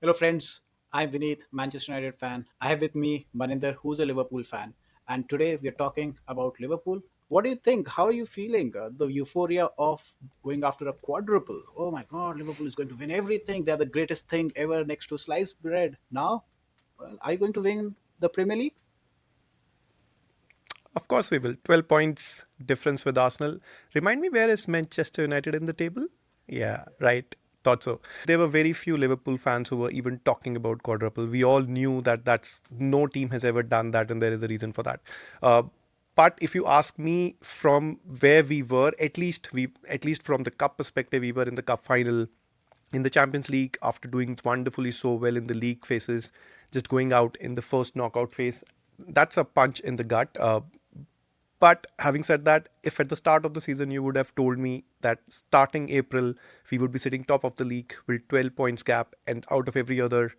Hello, friends. I'm Vineet, Manchester United fan. I have with me Maninder, who's a Liverpool fan. And today we are talking about Liverpool. What do you think? How are you feeling? The euphoria of going after a quadruple. Oh my God, Liverpool is going to win everything. They're the greatest thing ever next to sliced bread. Now, well, are you going to win the Premier League? Of course we will. 12 points difference with Arsenal. Remind me, where is Manchester United in the table? Yeah, right. Thought so. There were very few Liverpool fans who were even talking about quadruple. We all knew that that's no team has ever done that, and there is a reason for that. But if you ask me from where we were, at least from the cup perspective, we were in the cup final, in the Champions League after doing wonderfully so well in the league phases, just going out in the first knockout phase. That's a punch in the gut. But having said that, if at the start of the season you would have told me that starting April we would be sitting top of the league with 12 points gap and out of every other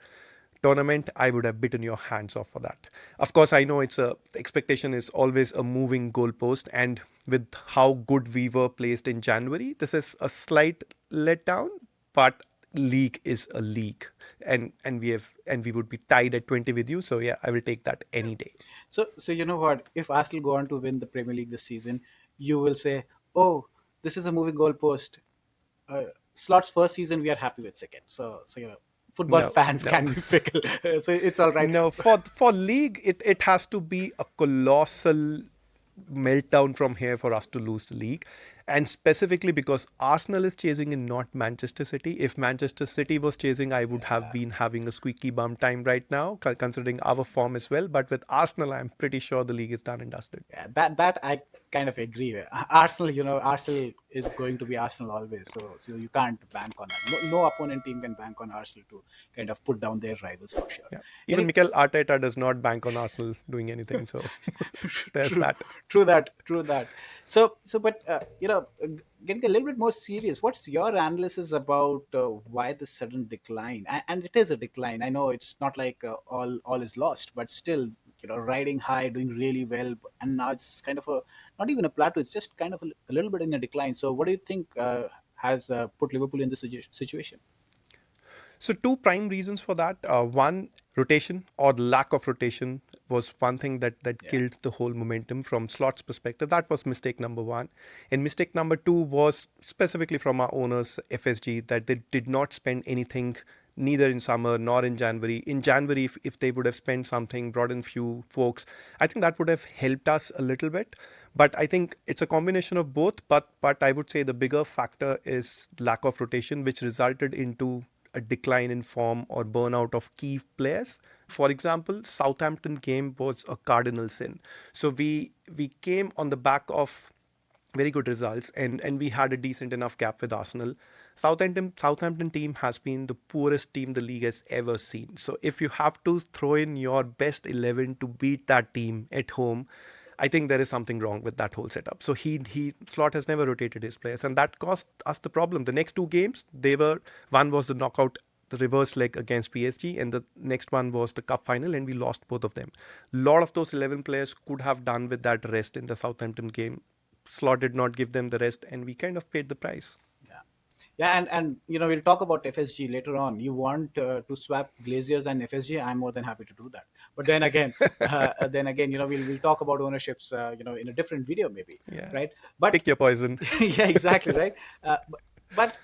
tournament, I would have bitten your hands off for that. Of course, I know the expectation is always a moving goalpost, and with how good we were placed in January, this is a slight letdown, but league is a league, and we would be tied at 20 with you. So yeah, I will take that any day. So you know what? If Arsenal go on to win the Premier League this season, you will say, "Oh, this is a moving goalpost." Slot's first season, we are happy with second. So football No, fans no. can be fickle, so it's all right. No, for league, it has to be a colossal meltdown from here for us to lose the league. And specifically because Arsenal is chasing and not Manchester City. If Manchester City was chasing, I would have been having a squeaky bum time right now, considering our form as well. But with Arsenal, I'm pretty sure the league is done and dusted. Yeah, that I kind of agree with. Arsenal, Arsenal is going to be Arsenal always. So you can't bank on that. No opponent team can bank on Arsenal to kind of put down their rivals for sure. Yeah. Even Any, Mikel Arteta does not bank on Arsenal doing anything. So there's true, that. true that. But getting a little bit more serious, what's your analysis about why the sudden decline? And it is a decline. I know it's not like all is lost, but still, riding high, doing really well, and now it's kind of a not even a plateau. It's just kind of a little bit in a decline. So, what do you think has put Liverpool in this situation? So two prime reasons for that. One, rotation or lack of rotation was one thing that Yeah. killed the whole momentum from Slot's perspective. That was mistake number one. And mistake number two was specifically from our owners, FSG, that they did not spend anything neither in summer nor in January. In January, if they would have spent something, brought in few folks, I think that would have helped us a little bit. But I think it's a combination of both. But I would say the bigger factor is lack of rotation, which resulted into a decline in form or burnout of key players. For example, Southampton game was a cardinal sin. So we came on the back of very good results, and we had a decent enough gap with Arsenal. Southampton team has been the poorest team the league has ever seen. So if you have to throw in your best 11 to beat that team at home, I think there is something wrong with that whole setup. So he Slot has never rotated his players, and that cost us the problem. The next two games, they were one was the knockout, the reverse leg against PSG, and the next one was the cup final, and we lost both of them. A lot of those 11 players could have done with that rest in the Southampton game. Slot did not give them the rest, and we kind of paid the price. Yeah, yeah, and we'll talk about FSG later on. You want to swap Glaziers and FSG? I'm more than happy to do that. But then again, we'll talk about ownerships, in a different video maybe, Yeah, right? But pick your poison. yeah, exactly, right. But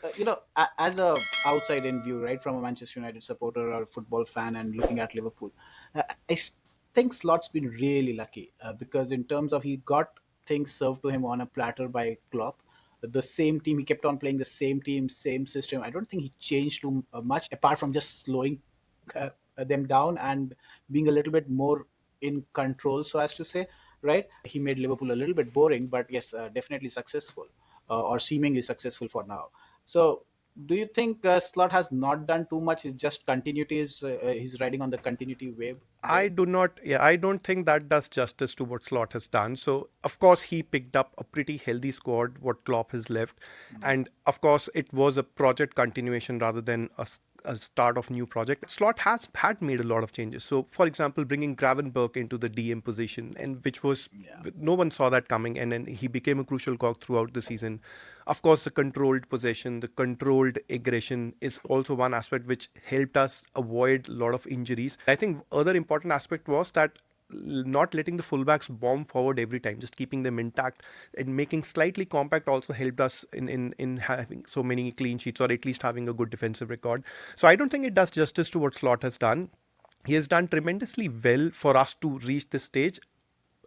as a outside in view, right, from a Manchester United supporter or football fan and looking at Liverpool, uh, I s- think Slot's been really lucky because in terms of he got things served to him on a platter by Klopp. The same team, he kept on playing the same team, same system. I don't think he changed too much apart from just slowing them down and being a little bit more in control, so as to say, right? He made Liverpool a little bit boring, but yes, definitely successful, or seemingly successful for now. So, do you think Slot has not done too much? It's just continuity is he's riding on the continuity wave I there. do not, yeah, I don't think that does justice to what Slot has done. So, of course, he picked up a pretty healthy squad, what Klopp has left. And of course, it was a project continuation rather than a start of new project. Slot has had made a lot of changes. So, for example, bringing Gravenberg into the DM position, and which was Yeah. no one saw that coming, and then he became a crucial cog throughout the season. Of course, the controlled possession, the controlled aggression is also one aspect which helped us avoid a lot of injuries. I think other important aspect was that not letting the fullbacks bomb forward every time, just keeping them intact and making slightly compact also helped us in having so many clean sheets, or at least having a good defensive record. So I don't think it does justice to what Slot has done. He has done tremendously well for us to reach this stage.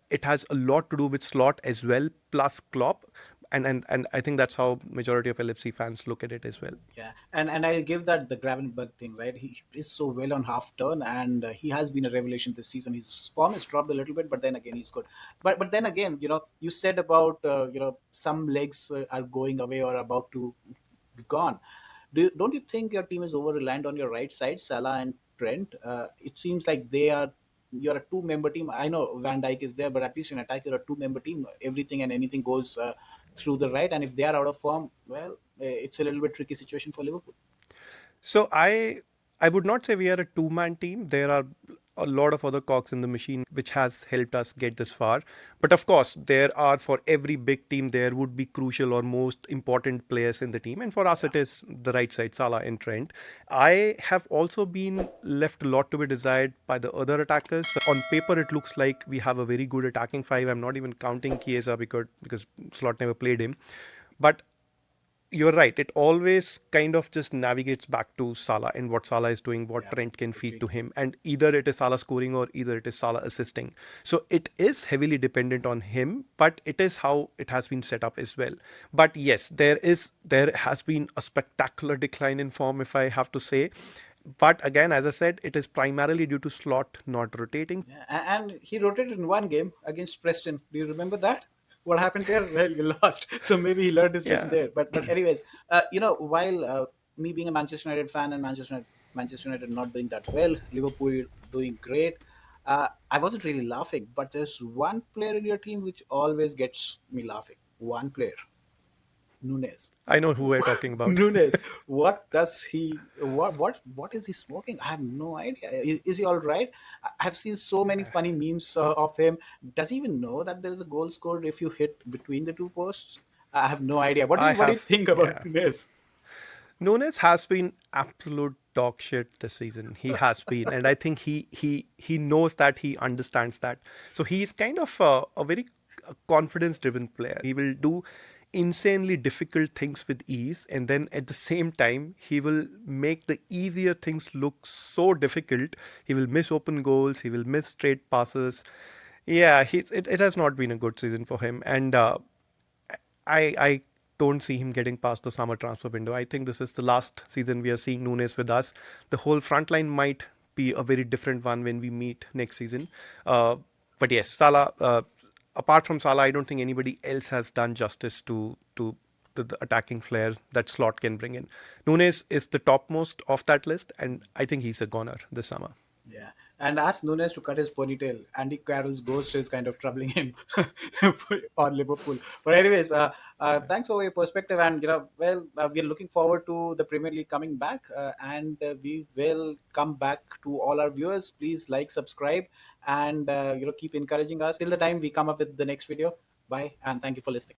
It has a lot to do with Slot as well, plus Klopp, and I think that's how majority of LFC fans look at it as well. Yeah, and I'll give that the Gravenberg thing, right? He is so well on half turn, and he has been a revelation this season. His form has dropped a little bit, but then again he's good. But then again, you said about some legs are going away or about to be gone. Don't you think your team is over reliant on your right side, Salah and Trent? It seems like you're a two-member team. I know Van Dijk is there, but at least in attack you're a two-member team. Everything and anything goes through the right, and if they are out of form, well, it's a little bit tricky situation for Liverpool. So I would not say we are a two-man team. There are a lot of other cogs in the machine which has helped us get this far. But of course, there are, for every big team there would be crucial or most important players in the team, and for us Yeah, it is the right side, Salah and Trent. I have also been left a lot to be desired by the other attackers. On paper it looks like we have a very good attacking five. I'm not even counting Chiesa because Slot never played him. But you're right. It always kind of just navigates back to Salah and what Salah is doing, what yeah, Trent can feed to agreed. him, and either it is Salah scoring or either it is Salah assisting. So it is heavily dependent on him, but it is how it has been set up as well. But yes, there has been a spectacular decline in form, if I have to say. But again, as I said, it is primarily due to Slot not rotating. Yeah, and he rotated in one game against Preston. Do you remember that? What happened there? Well, you lost. So maybe he learned his lesson Yeah, there. But anyways, while me being a Manchester United fan and Manchester United not doing that well, Liverpool doing great. I wasn't really laughing, but there's one player in your team which always gets me laughing. One player, Nunes. I know who we're talking about. Nunes, what does he? What is he smoking? I have no idea. Is he all right? I've seen so many funny memes of him. Does he even know that there is a goal scored if you hit between the two posts? I have no idea. What do I you What do you have, think about yeah. Nunes? Nunes has been absolute dog shit this season. He has been, and I think he knows that, he understands that. So he's kind of a very confidence-driven player. He will do insanely difficult things with ease, and then at the same time, he will make the easier things look so difficult. He will miss open goals. He will miss straight passes. Yeah, it has not been a good season for him, and I don't see him getting past the summer transfer window. I think this is the last season we are seeing Nunes with us. The whole front line might be a very different one when we meet next season. But yes, Salah. Apart from Salah, I don't think anybody else has done justice to the attacking flair that Slot can bring in. Nunes is the topmost of that list, and I think he's a goner this summer. Yeah, and ask Nunes to cut his ponytail. Andy Carroll's ghost is kind of troubling him on Liverpool. But anyways, thanks for your perspective, and we're looking forward to the Premier League coming back, and we will come back to all our viewers. Please like, subscribe, and keep encouraging us till the time we come up with the next video. Bye, and thank you for listening.